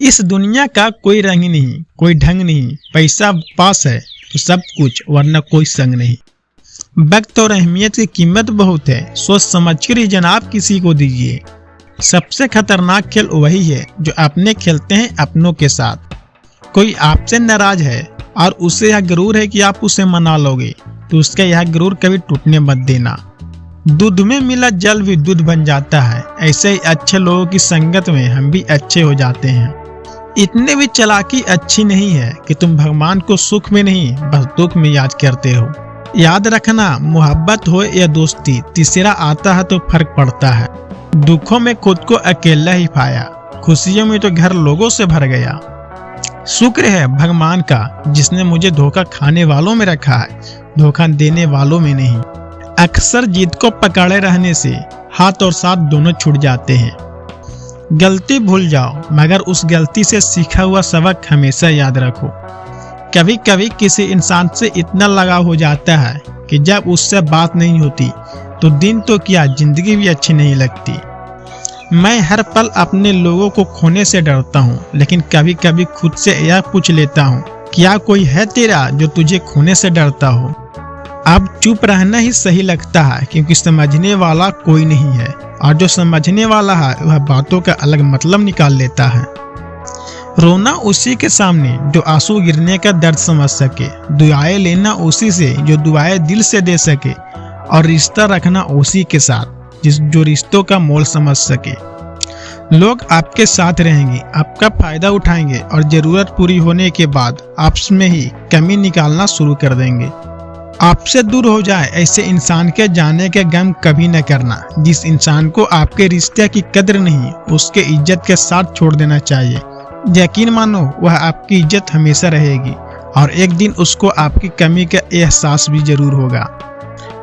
इस दुनिया का कोई रंग नहीं, कोई ढंग नहीं, पैसा पास है तो सब कुछ, वरना कोई संग नहीं। वक्त और अहमियत की कीमत बहुत है, सोच समझ कर ही जनाब किसी को दीजिए। सबसे खतरनाक खेल वही है जो अपने खेलते हैं अपनों के साथ। कोई आपसे नाराज है और उसे यह गुरूर है कि आप उसे मना लोगे, तो उसका यह गुरूर कभी टूटने मत देना। दूध में मिला जल भी दूध बन जाता है, ऐसे ही अच्छे लोगों की संगत में हम भी अच्छे हो जाते हैं। इतने भी चालाकी अच्छी नहीं है कि तुम भगवान को सुख में नहीं बस दुख में याद करते हो। याद रखना, मोहब्बत हो या दोस्ती, तीसरा आता है तो फर्क पड़ता है। दुखों में खुद को अकेला ही पाया, खुशियों में तो घर लोगों से भर गया। शुक्र है भगवान का जिसने मुझे धोखा खाने वालों में रखा है, धोखा देने वालों में नहीं। अक्सर जीत को पकड़े रहने से हाथ और साथ दोनों छूट जाते हैं। गलती भूल जाओ, मगर उस गलती से सीखा हुआ सबक हमेशा याद रखो। कभी कभी किसी इंसान से इतना लगाव हो जाता है कि जब उससे बात नहीं होती तो दिन तो क्या जिंदगी भी अच्छी नहीं लगती। मैं हर पल अपने लोगों को खोने से डरता हूँ, लेकिन कभी कभी खुद से यह पूछ लेता हूँ, क्या कोई है तेरा जो तुझे खोने से डरता हो। अब चुप रहना ही सही लगता है, क्योंकि समझने वाला कोई नहीं है, और जो समझने वाला है वह बातों का अलग मतलब निकाल लेता है। रोना उसी के सामने जो आंसू गिरने का दर्द समझ सके, दुआएं लेना उसी से जो दुआएं दिल से दे सके, और रिश्ता रखना उसी के साथ जो रिश्तों का मोल समझ सके। लोग आपके साथ रहेंगे, आपका फायदा उठाएंगे, और जरूरत पूरी होने के बाद आपस में ही कमी निकालना शुरू कर देंगे। आपसे दूर हो जाए ऐसे इंसान के जाने के गम कभी न करना। जिस इंसान को आपके रिश्ते की कदर नहीं, उसके इज्जत के साथ छोड़ देना चाहिए। यकीन मानो वह आपकी इज्जत हमेशा रहेगी, और एक दिन उसको आपकी कमी का एहसास भी जरूर होगा।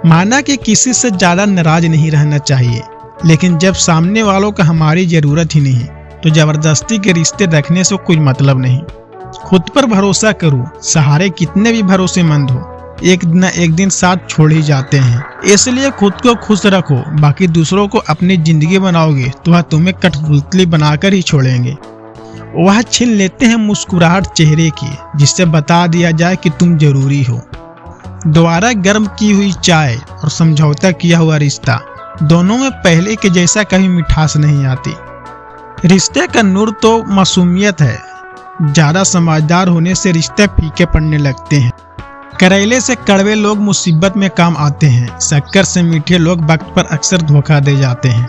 माना कि किसी से ज्यादा नाराज नहीं रहना चाहिए, लेकिन जब सामने वालों का हमारी जरूरत ही नहीं, तो जबरदस्ती के रिश्ते रखने से कोई मतलब नहीं। खुद पर भरोसा करो, सहारे कितने भी भरोसेमंद हो, एक न एक दिन साथ छोड़ ही जाते हैं। इसलिए खुद को खुश रखो, बाकी दूसरों को अपनी जिंदगी बनाओगे तो वह तुम्हें कठपुतली बनाकर ही छोड़ेंगे। वह छीन लेते हैं मुस्कुराहट चेहरे की, जिससे बता दिया जाए कि तुम जरूरी हो। दोबारा गर्म की हुई चाय और समझौता किया हुआ रिश्ता, दोनों में पहले के जैसा कभी मिठास नहीं आती। रिश्ते का नूर तो मासूमियत है। ज्यादा समझदार होने से रिश्ते फीके पड़ने लगते हैं। करेले से कड़वे लोग मुसीबत में काम आते हैं, शक्कर से मीठे लोग वक्त पर अक्सर धोखा दे जाते हैं।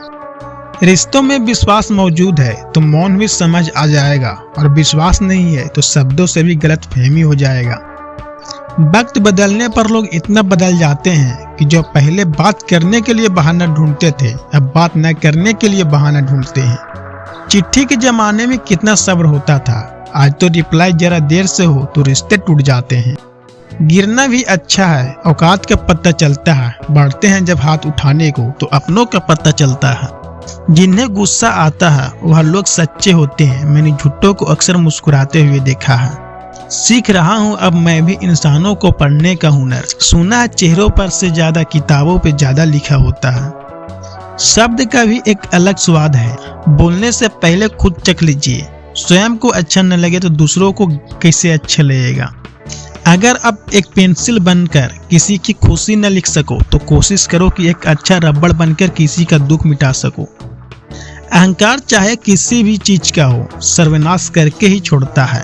रिश्तों में विश्वास मौजूद है तो मौन भी समझ आ जाएगा, और विश्वास नहीं है तो शब्दों से भी गलतफहमी हो जाएगा। वक्त बदलने पर लोग इतना बदल जाते हैं कि जो पहले बात करने के लिए बहाना ढूंढते थे, अब बात न करने के लिए बहाना ढूंढते हैं। चिट्ठी के जमाने में कितना सब्र होता था, आज तो रिप्लाई जरा देर से हो तो रिश्ते टूट जाते हैं। गिरना भी अच्छा है, औकात का पता चलता है। बढ़ते हैं जब हाथ उठाने को तो अपनों का पता चलता है। जिन्हें गुस्सा आता है वह लोग सच्चे होते हैं। मैंने झूठों को अक्सर मुस्कुराते हुए देखा है। सीख रहा हूँ अब मैं भी इंसानों को पढ़ने का हुनर। सुना है चेहरों पर से ज्यादा किताबों पे ज्यादा लिखा होता है। शब्द का भी एक अलग स्वाद है। बोलने से पहले खुद चख लीजिए। स्वयं को अच्छा न लगे तो दूसरों को कैसे अच्छा लगेगा। अगर अब एक पेंसिल बनकर किसी की खुशी न लिख सको तो कोशिश करो कि एक अच्छा रबड़ बनकर किसी का दुख मिटा सको। अहंकार चाहे किसी भी चीज का हो, सर्वनाश करके ही छोड़ता है।